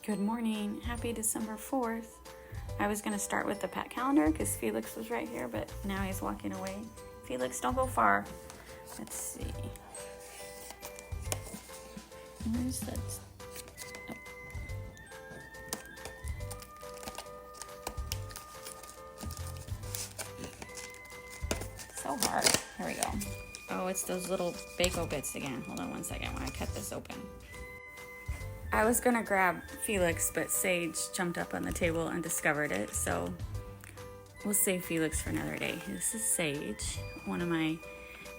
Good morning. Happy December 4th. I was going to start with the pet calendar because Felix was right here, but now he's walking away. Felix, don't go far. Let's see. Where's that? Oh. So hard. Here we go. Oh, it's those little Bako bits again. Hold on one second when I cut this open. I was gonna grab Felix, but Sage jumped up on the table and discovered it, so we'll save Felix for another day. This is Sage, one of my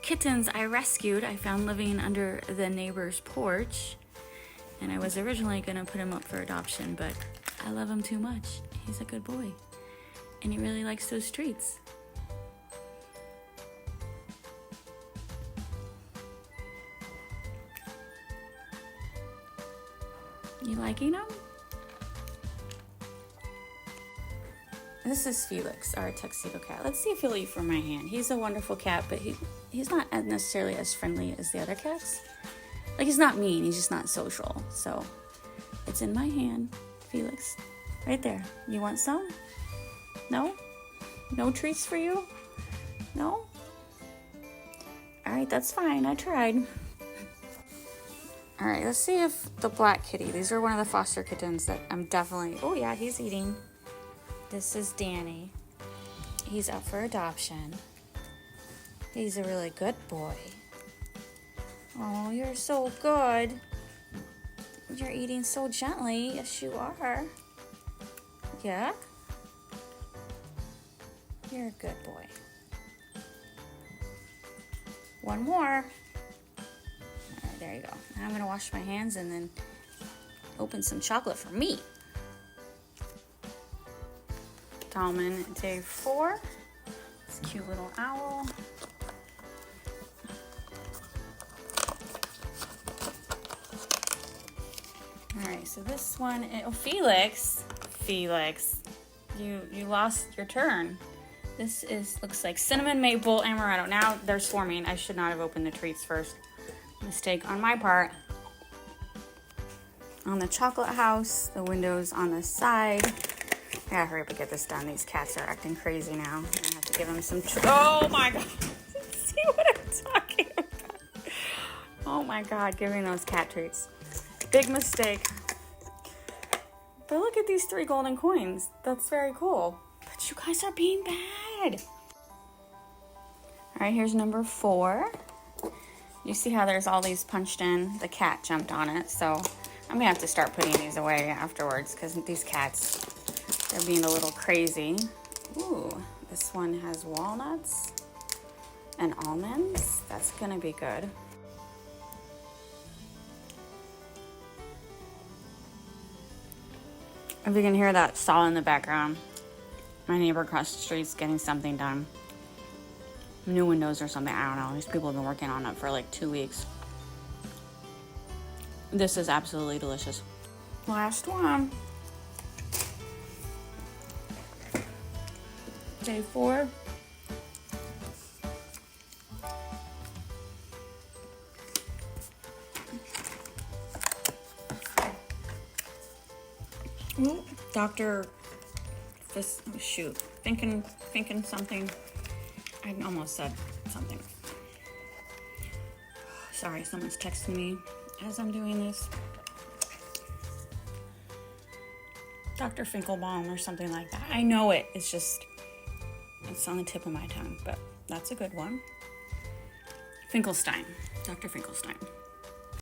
kittens I rescued. I found living under the neighbor's porch, and I was originally gonna put him up for adoption, but I love him too much. He's a good boy, and he really likes those treats. You liking him? This is Felix, our tuxedo cat. Let's see if he'll eat from my hand. He's a wonderful cat, but he's not necessarily as friendly as the other cats. Like, he's not mean, he's just not social. So, it's in my hand, Felix. Right there. You want some? No? No treats for you? No? Alright, that's fine. I tried. All right, let's see if the black kitty, these are one of the foster kittens that I'm definitely, oh yeah, he's eating. This is Danny. He's up for adoption. He's a really good boy. Oh, you're so good. You're eating so gently. Yes, you are. Yeah? You're a good boy. One more. There you go. Now I'm going to wash my hands and then open some chocolate for me. Dallmann, day 4. This cute little owl. Alright, so this one, oh, Felix, you lost your turn. This looks like cinnamon, maple, amaretto. Now they're swarming. I should not have opened the treats first. Mistake on my part. On the chocolate house, the windows on the side. I gotta hurry up and get this done. These cats are acting crazy now. I have to give them some oh my god. See what I'm talking about? Oh my god, giving those cat treats. Big mistake. But look at these 3 golden coins. That's very cool. But you guys are being bad. Alright, here's number 4. You see how there's all these punched in? The cat jumped on it, so I'm gonna have to start putting these away afterwards because these cats, they're being a little crazy. Ooh, this one has walnuts and almonds. That's gonna be good. If you can hear that saw in the background, my neighbor across the street's getting something done. New windows or something, I don't know. These people have been working on it for like 2 weeks. This is absolutely delicious. Last one. Day 4. Ooh, Dr. This, oh shoot, thinking something. I almost said something. Sorry, someone's texting me as I'm doing this. Dr. Finkelbaum or something like that. I know it. It's on the tip of my tongue, but that's a good one. Finkelstein. Dr. Finkelstein.